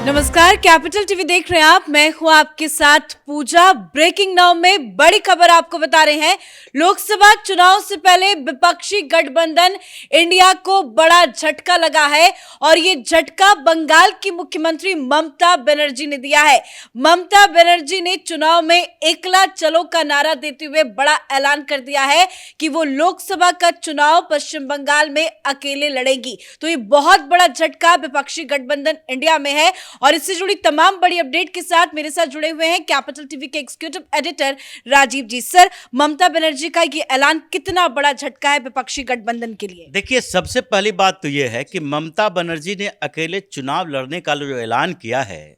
नमस्कार, capital TV देख रहे हैं आप। मैं हूं आपके साथ पूजा। ब्रेकिंग नाउ में बड़ी खबर आपको बता रहे हैं। लोकसभा चुनाव से पहले विपक्षी गठबंधन इंडिया को बड़ा झटका लगा है और ये झटका बंगाल की मुख्यमंत्री ममता बनर्जी ने दिया है। ममता बनर्जी ने चुनाव में एकला चलो का नारा देते हुए बड़ा ऐलान कर दिया है कि वो लोकसभा का चुनाव पश्चिम बंगाल में अकेले लड़ेगी। तो ये बहुत बड़ा झटका विपक्षी गठबंधन इंडिया में है और इससे जुड़ी तमाम बड़ी अपडेट के साथ मेरे साथ जुड़े हुए हैं कैपिटल टीवी के एग्जीक्यूटिव एडिटर राजीव जी। सर, ममता बनर्जी का ये ऐलान कितना बड़ा झटका है विपक्षी गठबंधन के लिए? देखिए, सबसे पहली बात तो यह है कि ममता बनर्जी ने अकेले चुनाव लड़ने का जो ऐलान किया है,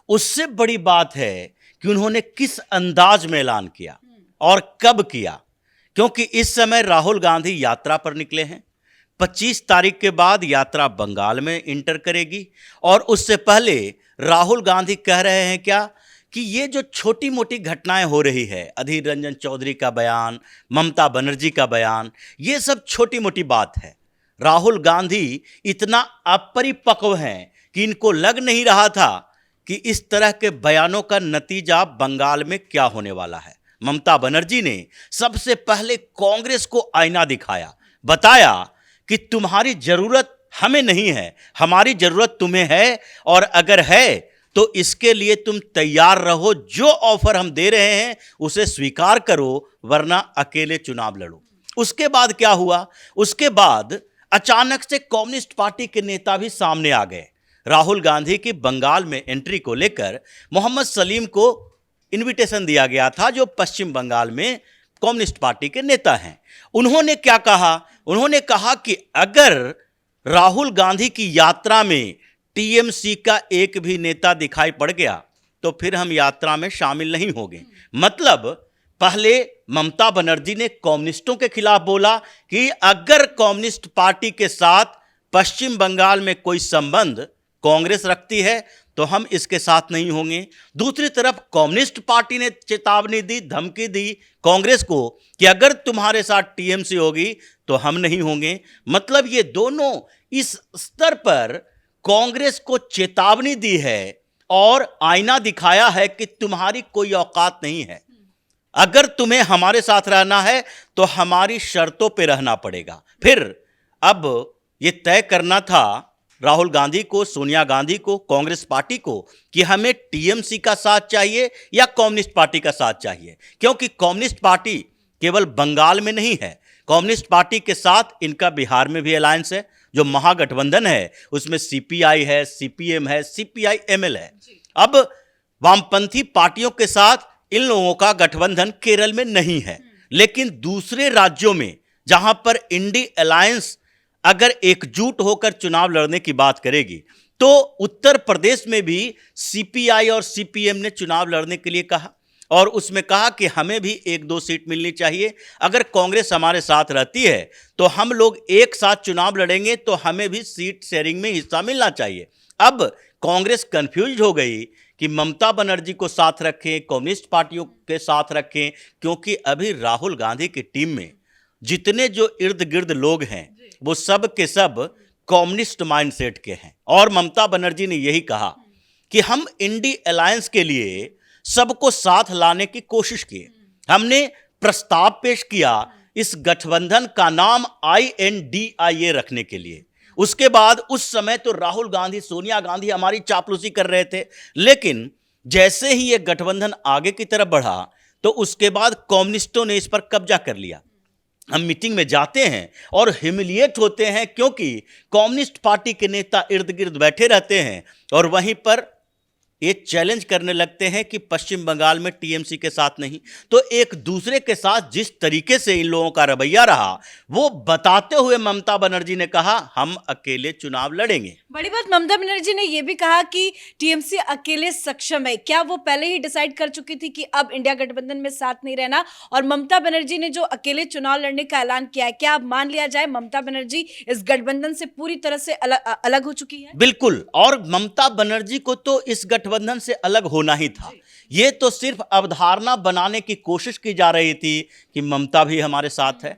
उससे बड़ी बात है कि उन्होंने किस अंदाज में ऐलान किया और कब किया। क्योंकि इस समय राहुल गांधी यात्रा पर निकले हैं। 25 तारीख के बाद यात्रा बंगाल में इंटर करेगी और उससे पहले राहुल गांधी कह रहे हैं क्या कि ये जो छोटी मोटी घटनाएं हो रही है, अधीर रंजन चौधरी का बयान, ममता बनर्जी का बयान, ये सब छोटी मोटी बात है। राहुल गांधी इतना अपरिपक्व हैं कि इनको लग नहीं रहा था कि इस तरह के बयानों का नतीजा बंगाल में क्या होने वाला है। ममता बनर्जी ने सबसे पहले कांग्रेस को आईना दिखाया, बताया कि तुम्हारी जरूरत हमें नहीं है, हमारी जरूरत तुम्हें है और अगर है तो इसके लिए तुम तैयार रहो। जो ऑफर हम दे रहे हैं उसे स्वीकार करो, वरना अकेले चुनाव लड़ो। उसके बाद क्या हुआ? उसके बाद अचानक से कम्युनिस्ट पार्टी के नेता भी सामने आ गए। राहुल गांधी की बंगाल में एंट्री को लेकर मोहम्मद सलीम को इनविटेशन दिया गया था, जो पश्चिम बंगाल में कम्युनिस्ट पार्टी के नेता हैं। उन्होंने क्या कहा? उन्होंने कहा कि अगर राहुल गांधी की यात्रा में टीएमसी का एक भी नेता दिखाई पड़ गया तो फिर हम यात्रा में शामिल नहीं होंगे। मतलब पहले ममता बनर्जी ने कम्युनिस्टों के खिलाफ बोला कि अगर कम्युनिस्ट पार्टी के साथ पश्चिम बंगाल में कोई संबंध कांग्रेस रखती है तो हम इसके साथ नहीं होंगे। दूसरी तरफ कम्युनिस्ट पार्टी ने चेतावनी दी, धमकी दी कांग्रेस को कि अगर तुम्हारे साथ टीएमसी होगी तो हम नहीं होंगे। मतलब ये दोनों इस स्तर पर कांग्रेस को चेतावनी दी है और आईना दिखाया है कि तुम्हारी कोई औकात नहीं है। अगर तुम्हें हमारे साथ रहना है तो हमारी शर्तों पे रहना पड़ेगा। फिर अब ये तय करना था राहुल गांधी को, सोनिया गांधी को, कांग्रेस पार्टी को कि हमें टीएमसी का साथ चाहिए या कम्युनिस्ट पार्टी का साथ चाहिए। क्योंकि कम्युनिस्ट पार्टी केवल बंगाल में नहीं है, कम्युनिस्ट पार्टी के साथ इनका बिहार में भी अलायंस है। जो महागठबंधन है उसमें सीपीआई है, सीपीएम है, सीपीआई एमएल है। अब वामपंथी पार्टियों के साथ इन लोगों का गठबंधन केरल में नहीं है, लेकिन दूसरे राज्यों में जहां पर इंडी अलायंस अगर एकजुट होकर चुनाव लड़ने की बात करेगी तो उत्तर प्रदेश में भी सीपीआई और सीपीएम ने चुनाव लड़ने के लिए कहा और उसमें कहा कि हमें भी 1-2 सीट मिलनी चाहिए। अगर कांग्रेस हमारे साथ रहती है तो हम लोग एक साथ चुनाव लड़ेंगे तो हमें भी सीट शेयरिंग में हिस्सा मिलना चाहिए। अब कांग्रेस कंफ्यूज हो गई कि ममता बनर्जी को साथ रखें, कम्युनिस्ट पार्टियों के साथ रखें, क्योंकि अभी राहुल गांधी की टीम में जितने जो इर्द गिर्द लोग हैं वो सब के सब कम्युनिस्ट माइंडसेट के हैं। और ममता बनर्जी ने यही कहा कि हम इंडी अलायंस के लिए सबको साथ लाने की कोशिश की। हमने प्रस्ताव पेश किया इस गठबंधन का नाम INDIA रखने के लिए। उसके बाद उस समय तो राहुल गांधी, सोनिया गांधी हमारी चापलूसी कर रहे थे, लेकिन जैसे ही ये गठबंधन आगे की तरफ बढ़ा तो उसके बाद कम्युनिस्टों ने इस पर कब्जा कर लिया। हम मीटिंग में जाते हैं और ह्यूमिलिएट होते हैं क्योंकि कम्युनिस्ट पार्टी के नेता इर्द गिर्द बैठे रहते हैं और वहीं पर ये चैलेंज करने लगते हैं कि पश्चिम बंगाल में टीएमसी के साथ नहीं। तो एक दूसरे के साथ जिस तरीके से इन लोगों का रवैया रहा वो बताते हुए ममता बनर्जी ने कहा हम अकेले चुनाव लड़ेंगे। बड़ी बात, ममता बनर्जी ने यह भी कहा कि टीएमसी अकेले सक्षम है। क्या वो पहले ही डिसाइड कर चुकी थी कि अब इंडिया गठबंधन में साथ नहीं रहना? और ममता बनर्जी ने जो अकेले चुनाव लड़ने का ऐलान किया है, क्या अब मान लिया जाए ममता बनर्जी इस गठबंधन से पूरी तरह से अलग हो चुकी है? बिल्कुल। और ममता बनर्जी को तो इस गठबंधन से अलग होना ही था। ये तो सिर्फ अवधारणा बनाने की कोशिश की जा रही थी कि ममता भी हमारे साथ है,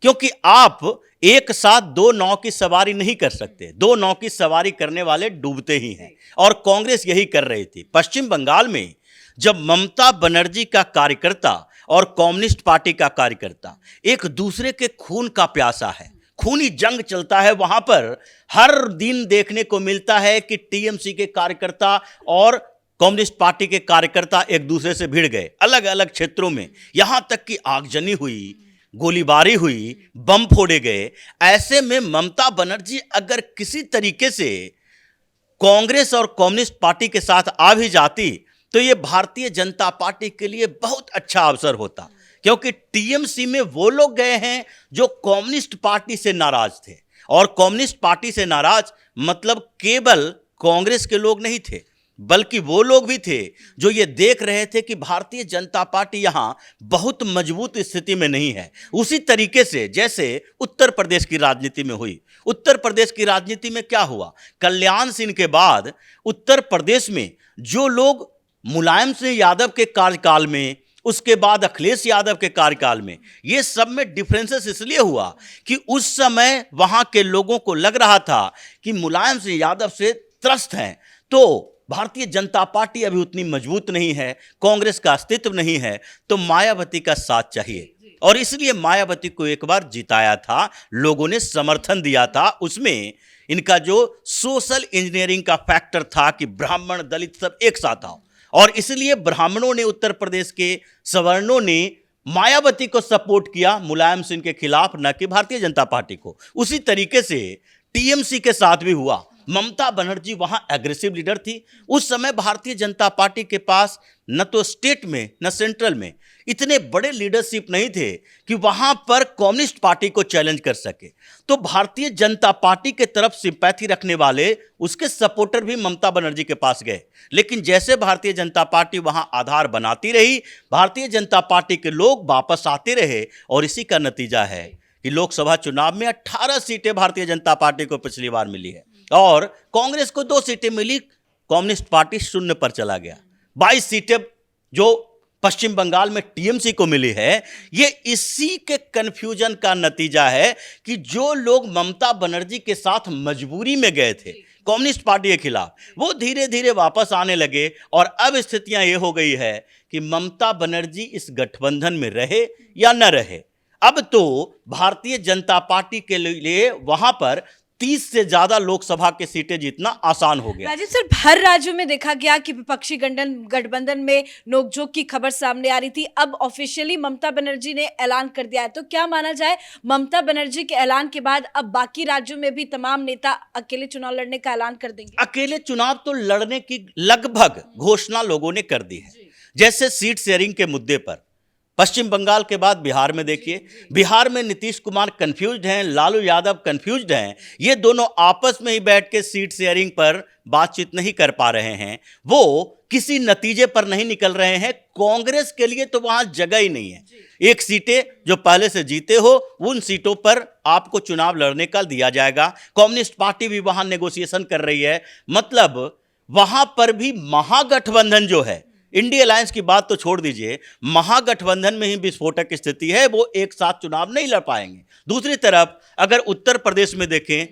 क्योंकि आप एक साथ दो नाव की सवारी नहीं कर सकते। दो नाव की सवारी करने वाले डूबते ही हैं, और कांग्रेस यही कर रही थी। पश्चिम बंगाल में जब ममता बनर्जी का कार्यकर्ता और कम्युनिस्ट पार्टी का कार्यकर्ता एक दूसरे के खून का प्यासा है, खूनी जंग चलता है, वहां पर हर दिन देखने को मिलता है कि टीएमसी के कार्यकर्ता और कम्युनिस्ट पार्टी के कार्यकर्ता एक दूसरे से भिड़ गए अलग अलग क्षेत्रों में, यहां तक कि आगजनी हुई, गोलीबारी हुई, बम फोड़े गए। ऐसे में ममता बनर्जी अगर किसी तरीके से कांग्रेस और कम्युनिस्ट पार्टी के साथ आ भी जाती तो यह भारतीय जनता पार्टी के लिए बहुत अच्छा अवसर होता, क्योंकि टीएमसी में वो लोग गए हैं जो कम्युनिस्ट पार्टी से नाराज थे, और कम्युनिस्ट पार्टी से नाराज मतलब केवल कांग्रेस के लोग नहीं थे, बल्कि वो लोग भी थे जो ये देख रहे थे कि भारतीय जनता पार्टी यहां बहुत मजबूत स्थिति में नहीं है। उसी तरीके से जैसे उत्तर प्रदेश की राजनीति में हुई। उत्तर प्रदेश की राजनीति में क्या हुआ, कल्याण सिंह के बाद उत्तर प्रदेश में जो लोग मुलायम सिंह यादव के कार्यकाल में, उसके बाद अखिलेश यादव के कार्यकाल में, ये सब में डिफरेंसेस इसलिए हुआ कि उस समय वहां के लोगों को लग रहा था कि मुलायम सिंह यादव से त्रस्त हैं, तो भारतीय जनता पार्टी अभी उतनी मजबूत नहीं है, कांग्रेस का अस्तित्व नहीं है, तो मायावती का साथ चाहिए। और इसलिए मायावती को एक बार जिताया था, लोगों ने समर्थन दिया था। उसमें इनका जो सोशल इंजीनियरिंग का फैक्टर था कि ब्राह्मण दलित सब एक साथ आओ, और इसलिए ब्राह्मणों ने, उत्तर प्रदेश के सवर्णों ने मायावती को सपोर्ट किया मुलायम सिंह के खिलाफ, न कि भारतीय जनता पार्टी को। उसी तरीके से टीएमसी के साथ भी हुआ। ममता बनर्जी वहां एग्रेसिव लीडर थी। उस समय भारतीय जनता पार्टी के पास न तो स्टेट में न सेंट्रल में इतने बड़े लीडरशिप नहीं थे कि वहां पर कम्युनिस्ट पार्टी को चैलेंज कर सके। तो भारतीय जनता पार्टी के तरफ सिंपैथी रखने वाले उसके सपोर्टर भी ममता बनर्जी के पास गए, लेकिन जैसे भारतीय जनता पार्टी वहां आधार बनाती रही, भारतीय जनता पार्टी के लोग वापस आते रहे, और इसी का नतीजा है कि लोकसभा चुनाव में 18 सीटें भारतीय जनता पार्टी को पिछली बार मिली है, और कांग्रेस को 2 सीटें मिली, कम्युनिस्ट पार्टी शून्य पर चला गया। 22 सीटें जो पश्चिम बंगाल में टीएमसी को मिली है, ये इसी के कंफ्यूजन का नतीजा है कि जो लोग ममता बनर्जी के साथ मजबूरी में गए थे कम्युनिस्ट पार्टी के खिलाफ, वो धीरे धीरे वापस आने लगे, और अब स्थितियां ये हो गई है कि ममता बनर्जी इस गठबंधन में रहे या न रहे, अब तो भारतीय जनता पार्टी के लिए वहां पर 30 से ज्यादा लोकसभा की सीटें जीतना आसान हो गया। राजीव सर, हर राज्यों में देखा गया कि विपक्षी गठबंधन में नोकझोंक की खबर सामने आ रही थी। अब ऑफिशियली ममता बनर्जी ने ऐलान कर दिया है, तो क्या माना जाए ममता बनर्जी के ऐलान के बाद अब बाकी राज्यों में भी तमाम नेता अकेले चुनाव लड़ने का ऐलान कर देंगे? अकेले चुनाव तो लड़ने की लगभग घोषणा लोगों ने कर दी है। जैसे सीट शेयरिंग के मुद्दे पर पश्चिम बंगाल के बाद बिहार में देखिए, बिहार में नीतीश कुमार कंफ्यूज्ड हैं, लालू यादव कंफ्यूज्ड हैं। ये दोनों आपस में ही बैठ के सीट शेयरिंग पर बातचीत नहीं कर पा रहे हैं, वो किसी नतीजे पर नहीं निकल रहे हैं। कांग्रेस के लिए तो वहां जगह ही नहीं है। एक सीटें जो पहले से जीते हो, उन सीटों पर आपको चुनाव लड़ने का दिया जाएगा। कम्युनिस्ट पार्टी भी वहां नेगोशिएशन कर रही है, मतलब वहां पर भी महागठबंधन जो है, इंडिया अलायंस की बात तो छोड़ दीजिए, महागठबंधन में ही विस्फोटक स्थिति है, वो एक साथ चुनाव नहीं लड़ पाएंगे। दूसरी तरफ अगर उत्तर प्रदेश में देखें,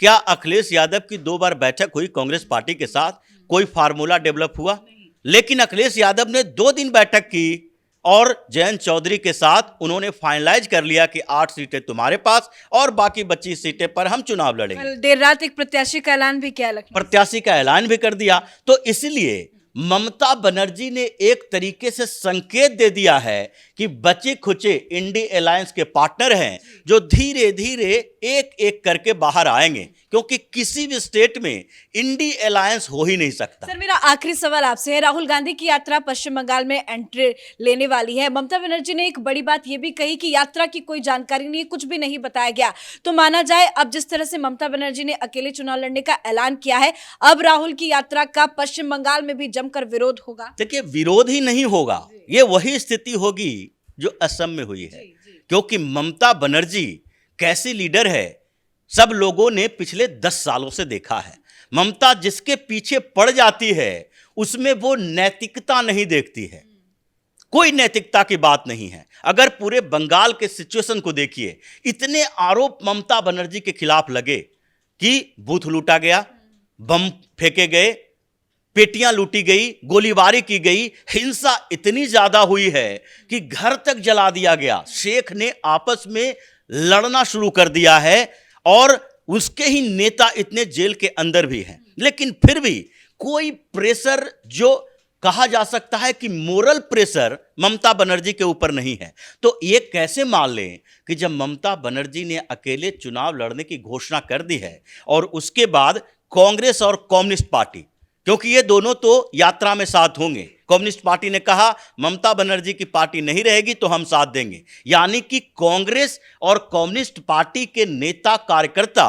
क्या अखिलेश यादव की 2 बार बैठक हुई कांग्रेस पार्टी के साथ, कोई फार्मूला डेवलप हुआ? लेकिन अखिलेश यादव ने 2 दिन बैठक की और जयंत चौधरी के साथ उन्होंने फाइनलाइज कर लिया कि 8 सीटें तुम्हारे पास और बाकी 25 सीटें पर हम चुनाव लड़ेंगे। देर रात एक प्रत्याशी का ऐलान भी किया, प्रत्याशी का ऐलान भी कर दिया। तो इसलिए ममता बनर्जी ने एक तरीके से संकेत दे दिया है कि बचे खुचे इंडिया अलायंस के पार्टनर हैं जो धीरे धीरे एक एक करके बाहर आएंगे, क्योंकि किसी भी स्टेट में इंडिया अलायंस हो ही नहीं सकता। सर, मेरा आखिरी सवाल आपसे है, राहुल गांधी की यात्रा पश्चिम बंगाल में एंट्री लेने वाली है। ममता बनर्जी ने एक बड़ी बात यह भी कही कि यात्रा की कोई जानकारी नहीं, कुछ भी नहीं बताया गया। तो माना जाए अब जिस तरह से ममता बनर्जी ने अकेले चुनाव लड़ने का ऐलान किया है, अब राहुल की यात्रा का पश्चिम बंगाल में भी जमकर विरोध होगा? देखिए, विरोध ही नहीं होगा, ये वही स्थिति होगी जो असम में हुई है। क्योंकि ममता बनर्जी कैसी लीडर है, सब लोगों ने पिछले 10 सालों से देखा है। ममता जिसके पीछे पड़ जाती है उसमें वो नैतिकता नहीं देखती है, कोई नैतिकता की बात नहीं है। अगर पूरे बंगाल के सिचुएशन को देखिए, इतने आरोप ममता बनर्जी के खिलाफ लगे कि बूथ लूटा गया, बम फेंके गए, पेटियां लूटी गई, गोलीबारी की गई, हिंसा इतनी ज्यादा हुई है कि घर तक जला दिया गया। शेख ने आपस में लड़ना शुरू कर दिया है और उसके ही नेता इतने जेल के अंदर भी हैं। लेकिन फिर भी कोई प्रेशर जो कहा जा सकता है कि मोरल प्रेशर ममता बनर्जी के ऊपर नहीं है। तो ये कैसे मान लें कि जब ममता बनर्जी ने अकेले चुनाव लड़ने की घोषणा कर दी है और उसके बाद कांग्रेस और कम्युनिस्ट पार्टी, क्योंकि ये दोनों तो यात्रा में साथ होंगे, कम्युनिस्ट पार्टी ने कहा ममता बनर्जी की पार्टी नहीं रहेगी तो हम साथ देंगे, यानी कि कांग्रेस और कम्युनिस्ट पार्टी के नेता कार्यकर्ता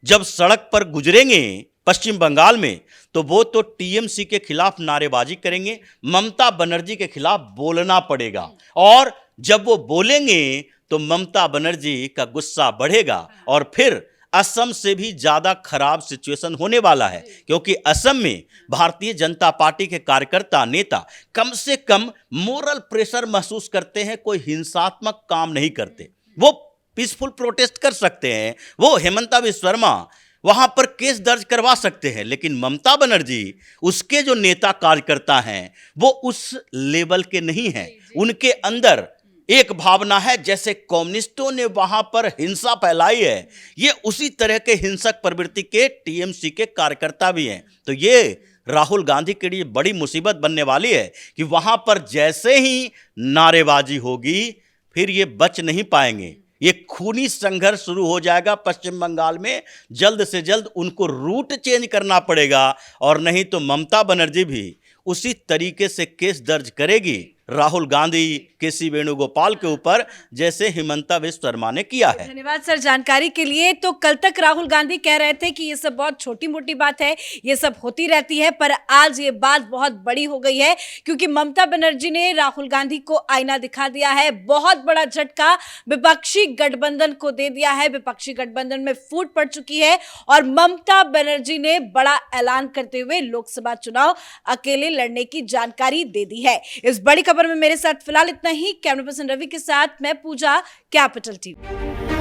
जब सड़क पर गुजरेंगे पश्चिम बंगाल में तो वो तो टीएमसी के खिलाफ नारेबाजी करेंगे, ममता बनर्जी के खिलाफ बोलना पड़ेगा। और जब वो बोलेंगे तो ममता बनर्जी का गुस्सा बढ़ेगा और फिर असम से भी ज्यादा खराब सिचुएशन होने वाला है, क्योंकि असम में भारतीय जनता पार्टी के कार्यकर्ता नेता कम से कम मोरल प्रेशर महसूस करते हैं, कोई हिंसात्मक काम नहीं करते, वो पीसफुल प्रोटेस्ट कर सकते हैं, वो हेमंता बिस्वा शर्मा वहां पर केस दर्ज करवा सकते हैं। लेकिन ममता बनर्जी, उसके जो नेता कार्यकर्ता हैं वो उस लेवल के नहीं हैं। उनके अंदर एक भावना है, जैसे कम्युनिस्टों ने वहां पर हिंसा फैलाई है, ये उसी तरह के हिंसक प्रवृत्ति के टीएमसी के कार्यकर्ता भी हैं। तो ये राहुल गांधी के लिए बड़ी मुसीबत बनने वाली है कि वहां पर जैसे ही नारेबाजी होगी फिर ये बच नहीं पाएंगे, ये खूनी संघर्ष शुरू हो जाएगा पश्चिम बंगाल में। जल्द से जल्द उनको रूट चेंज करना पड़ेगा और नहीं तो ममता बनर्जी भी उसी तरीके से केस दर्ज करेगी राहुल गांधी, केसी वेणुगोपाल के ऊपर, जैसे हेमंता बिस्वा शर्मा ने किया है। धन्यवाद सर जानकारी के लिए। तो कल तक राहुल गांधी कह रहे थे कि ये सब बहुत छोटी मोटी बात है, ये सब होती रहती है, पर आज ये बात बहुत बड़ी हो गई है क्योंकि ममता बनर्जी ने राहुल गांधी को आईना दिखा दिया है। बहुत बड़ा झटका विपक्षी गठबंधन को दे दिया है, विपक्षी गठबंधन में फूट पड़ चुकी है और ममता बनर्जी ने बड़ा ऐलान करते हुए लोकसभा चुनाव अकेले लड़ने की जानकारी दे दी है। इस बड़ी खबर में मेरे साथ फिलहाल इतना ही। कैमरा पर्सन रवि के साथ मैं पूजा, कैपिटल टीवी।